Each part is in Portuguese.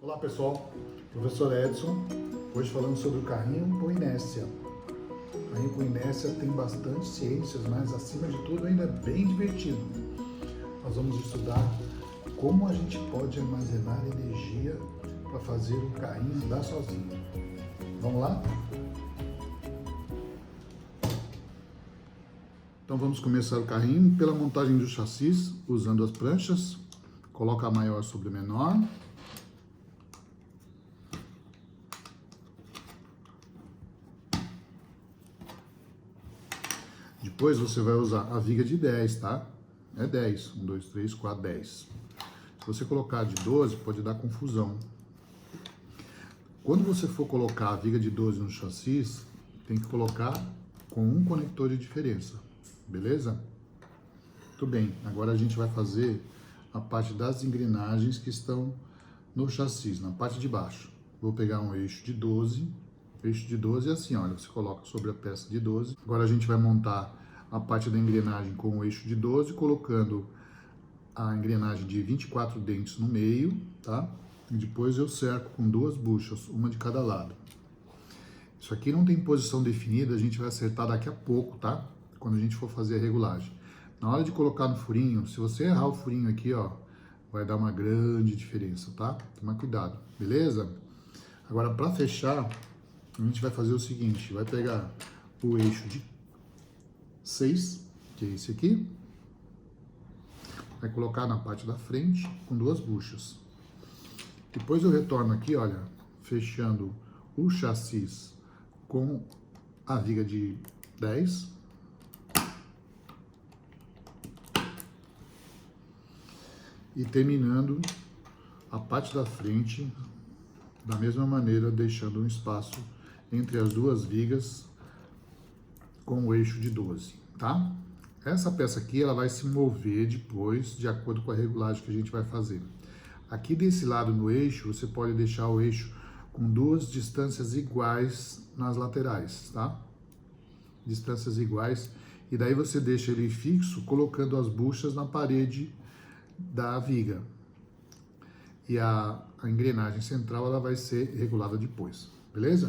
Olá pessoal, professor Edson, hoje falando sobre o carrinho com inércia. O carrinho com inércia tem bastante ciências, mas acima de tudo ainda é bem divertido. Nós vamos estudar como a gente pode armazenar energia para fazer o carrinho andar sozinho. Vamos lá? Então vamos começar o carrinho pela montagem do chassi, usando as pranchas. Coloca a maior sobre a menor. Depois você vai usar a viga de 10, tá? É 10. 1, 2, 3, 4, 10. Se você colocar de 12, pode dar confusão. Quando você for colocar a viga de 12 no chassi, tem que colocar com um conector de diferença. Beleza? Muito bem. Agora a gente vai fazer a parte das engrenagens que estão no chassi, na parte de baixo. Vou pegar um eixo de 12. Eixo de 12 é assim, olha, você coloca sobre a peça de 12. Agora a gente vai montar a parte da engrenagem com o eixo de 12, colocando a engrenagem de 24 dentes no meio, tá? E depois eu cerco com duas buchas, uma de cada lado. Isso aqui não tem posição definida, a gente vai acertar daqui a pouco, tá? Quando a gente for fazer a regulagem. Na hora de colocar no furinho, se você errar o furinho aqui, ó, vai dar uma grande diferença, tá? Toma cuidado, beleza? Agora, para fechar, a gente vai fazer o seguinte, vai pegar o eixo de 6, que é esse aqui, vai colocar na parte da frente com duas buchas. Depois eu retorno aqui, olha, fechando o chassi com a viga de 10. E terminando a parte da frente da mesma maneira, deixando um espaço entre as duas vigas com o eixo de 12, tá? Essa peça aqui, ela vai se mover depois, de acordo com a regulagem que a gente vai fazer. Aqui desse lado no eixo, você pode deixar o eixo com duas distâncias iguais nas laterais, tá? Distâncias iguais. E daí você deixa ele fixo, colocando as buchas na parede da viga. E a engrenagem central, ela vai ser regulada depois, beleza?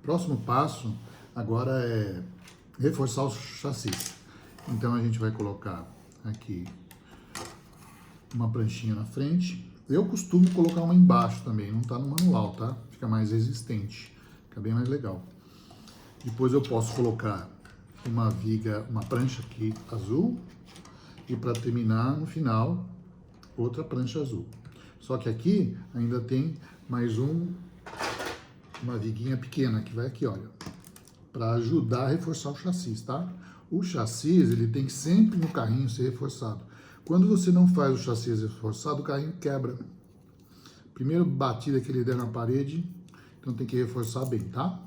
Próximo passo agora é reforçar o chassi. Então a gente vai colocar aqui uma pranchinha na frente. Eu costumo colocar uma embaixo também, não tá no manual, tá? Fica mais resistente, fica bem mais legal. Depois eu posso colocar uma viga, uma prancha aqui azul. E para terminar, no final, outra prancha azul. Só que aqui ainda tem mais uma viguinha pequena que vai aqui, olha, para ajudar a reforçar o chassi, tá? O chassi, ele tem que sempre no carrinho ser reforçado. Quando você não faz o chassi reforçado, o carrinho quebra. Primeiro batida que ele der na parede, então tem que reforçar bem, tá?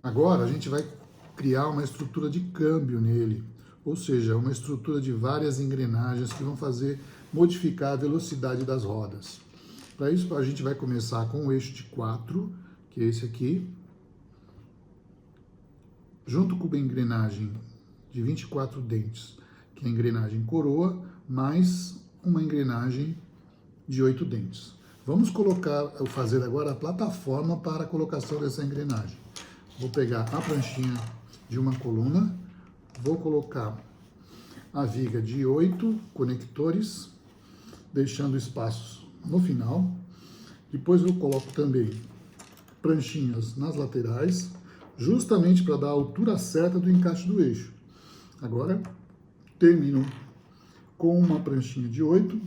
Agora a gente vai criar uma estrutura de câmbio nele. Ou seja, uma estrutura de várias engrenagens que vão modificar a velocidade das rodas. Para isso, a gente vai começar com o eixo de 4, que é esse aqui, junto com uma engrenagem de 24 dentes, que é a engrenagem coroa, mais uma engrenagem de 8 dentes. Vamos fazer agora a plataforma para a colocação dessa engrenagem. Vou pegar a pranchinha de uma coluna, vou colocar a viga de 8 conectores, deixando espaços no final. Depois eu coloco também pranchinhas nas laterais, justamente para dar a altura certa do encaixe do eixo. Agora, termino com uma pranchinha de 8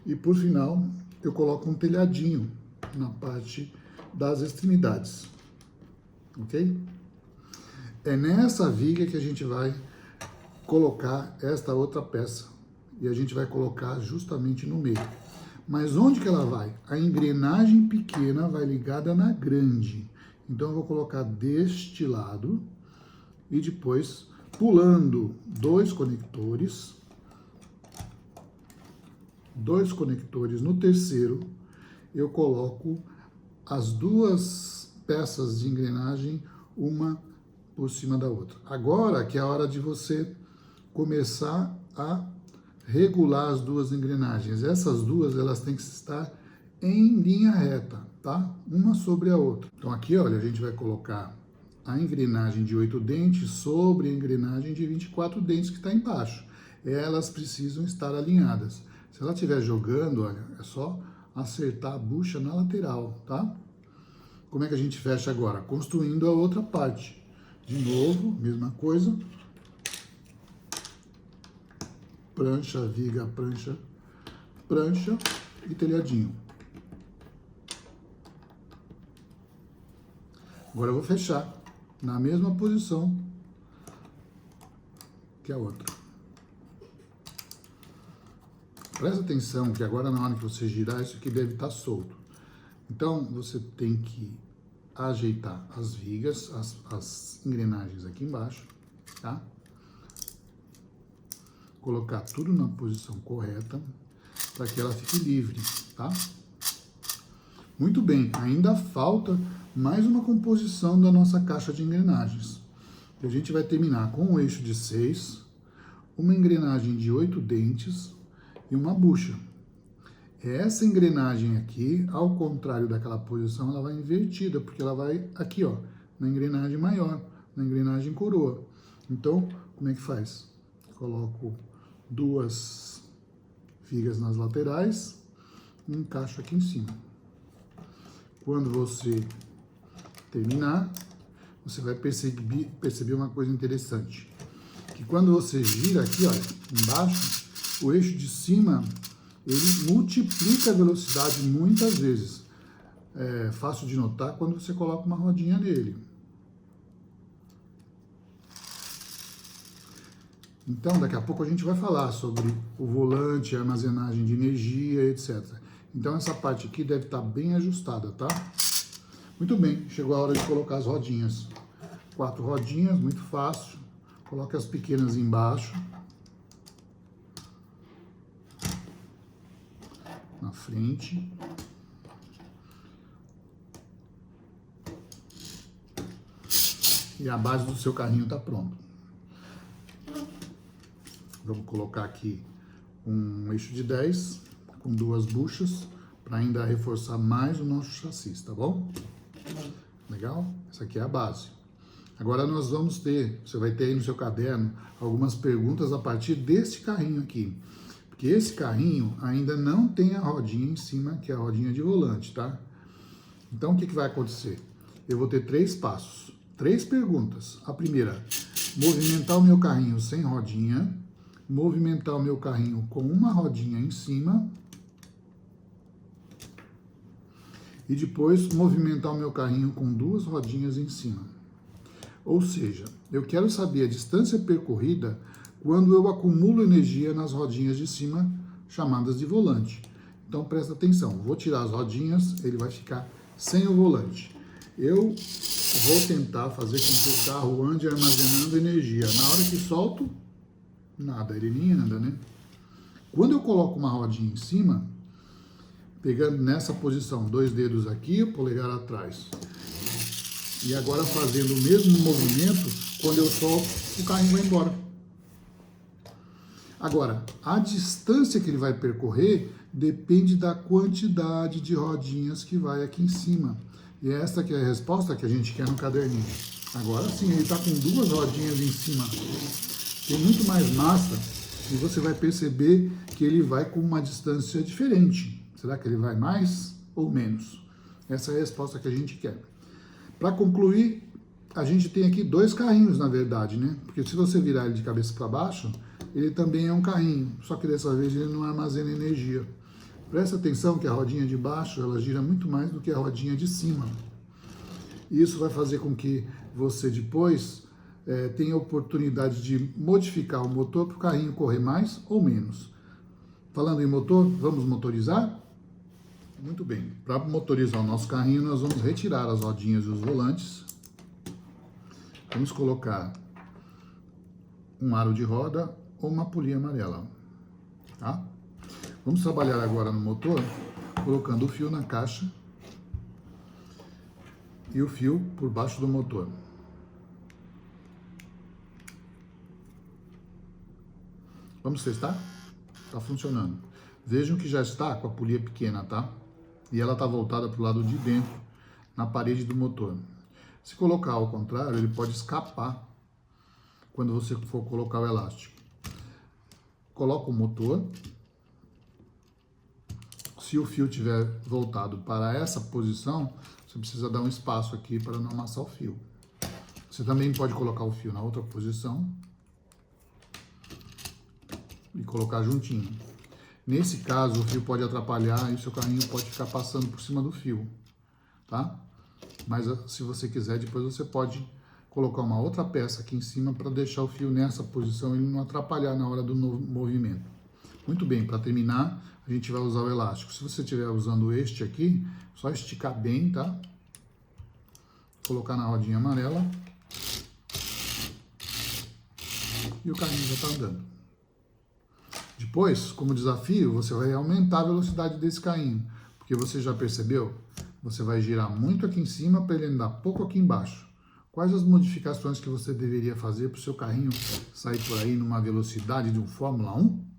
e, por final, eu coloco um telhadinho na parte das extremidades, ok? É nessa viga que a gente vai colocar esta outra peça. E a gente vai colocar justamente no meio. Mas onde que ela vai? A engrenagem pequena vai ligada na grande. Então eu vou colocar deste lado e depois pulando dois conectores no terceiro, eu coloco as duas peças de engrenagem, uma por cima da outra. Agora que é a hora de você começar a regular as duas engrenagens. Essas duas, elas têm que estar em linha reta, tá? Uma sobre a outra. Então aqui, olha, a gente vai colocar a engrenagem de 8 dentes sobre a engrenagem de 24 dentes que está embaixo. Elas precisam estar alinhadas. Se ela estiver jogando, olha, é só acertar a bucha na lateral, tá? Como é que a gente fecha agora? Construindo a outra parte. De novo, mesma coisa. Prancha, viga, prancha, prancha e telhadinho. Agora eu vou fechar na mesma posição que a outra. Presta atenção que agora na hora que você girar, isso aqui deve estar solto. Então, você tem que ajeitar as vigas, as engrenagens aqui embaixo, tá? Colocar tudo na posição correta para que ela fique livre, tá? Muito bem, ainda falta mais uma composição da nossa caixa de engrenagens. A gente vai terminar com um eixo de 6, uma engrenagem de 8 dentes e uma bucha. Essa engrenagem aqui, ao contrário daquela posição, ela vai invertida, porque ela vai aqui, ó, na engrenagem maior, na engrenagem coroa. Então, como é que faz? Coloco 2 vigas nas laterais e encaixo aqui em cima. Quando você terminar, você vai perceber uma coisa interessante. Que quando você gira aqui, olha, embaixo, o eixo de cima, ele multiplica a velocidade muitas vezes. É fácil de notar quando você coloca uma rodinha nele. Então, daqui a pouco a gente vai falar sobre o volante, a armazenagem de energia, etc. Então, essa parte aqui deve estar bem ajustada, tá? Muito bem, chegou a hora de colocar as rodinhas. 4 rodinhas, muito fácil. Coloque as pequenas embaixo. Na frente. E a base do seu carrinho está pronta. Vamos colocar aqui um eixo de 10 com 2 buchas para ainda reforçar mais o nosso chassi, tá bom? Legal? Essa aqui é a base. Agora nós vamos ter, você vai ter aí no seu caderno algumas perguntas a partir desse carrinho aqui. Porque esse carrinho ainda não tem a rodinha em cima, que é a rodinha de volante, tá? Então o que vai acontecer? Eu vou ter 3 passos, 3 perguntas. A primeira, movimentar o meu carrinho sem rodinha, movimentar o meu carrinho com uma rodinha em cima e depois movimentar o meu carrinho com 2 rodinhas em cima. Ou seja, eu quero saber a distância percorrida quando eu acumulo energia nas rodinhas de cima, chamadas de volante. Então presta atenção, vou tirar as rodinhas, ele vai ficar sem o volante. Eu vou tentar fazer com que o carro ande armazenando energia. Na hora que solto, nada, ele nem anda, né? Quando eu coloco uma rodinha em cima, pegando nessa posição, 2 dedos aqui, o polegar atrás, e agora fazendo o mesmo movimento, quando eu solto, o carrinho vai embora. Agora, a distância que ele vai percorrer depende da quantidade de rodinhas que vai aqui em cima. E essa que é a resposta que a gente quer no caderninho. Agora sim, ele está com 2 rodinhas em cima. Tem muito mais massa e você vai perceber que ele vai com uma distância diferente. Será que ele vai mais ou menos? Essa é a resposta que a gente quer. Para concluir, a gente tem aqui 2 carrinhos, na verdade, né? Porque se você virar ele de cabeça para baixo, ele também é um carrinho, só que dessa vez ele não armazena energia. Presta atenção que a rodinha de baixo, ela gira muito mais do que a rodinha de cima. Isso vai fazer com que você depois tenha a oportunidade de modificar o motor para o carrinho correr mais ou menos. Falando em motor, vamos motorizar? Muito bem, para motorizar o nosso carrinho, nós vamos retirar as rodinhas e os volantes. Vamos colocar um aro de roda ou uma polia amarela, tá? Vamos trabalhar agora no motor, colocando o fio na caixa e o fio por baixo do motor. Vamos testar? está funcionando. Vejam que já está com a polia pequena, tá? E ela está voltada para o lado de dentro, na parede do motor. Se colocar ao contrário, ele pode escapar quando você for colocar o elástico. Coloca o motor. Se o fio estiver voltado para essa posição, você precisa dar um espaço aqui para não amassar o fio. Você também pode colocar o fio na outra posição e colocar juntinho. Nesse caso, o fio pode atrapalhar e o seu carrinho pode ficar passando por cima do fio, tá? Mas se você quiser, depois você pode colocar uma outra peça aqui em cima para deixar o fio nessa posição e ele não atrapalhar na hora do movimento. Muito bem, para terminar, a gente vai usar o elástico. Se você estiver usando este aqui, só esticar bem, tá? Colocar na rodinha amarela. E o carrinho já está andando. Depois, como desafio, você vai aumentar a velocidade desse carrinho. Porque você já percebeu? Você vai girar muito aqui em cima para ele andar pouco aqui embaixo. Quais as modificações que você deveria fazer para o seu carrinho sair por aí numa velocidade de um Fórmula 1?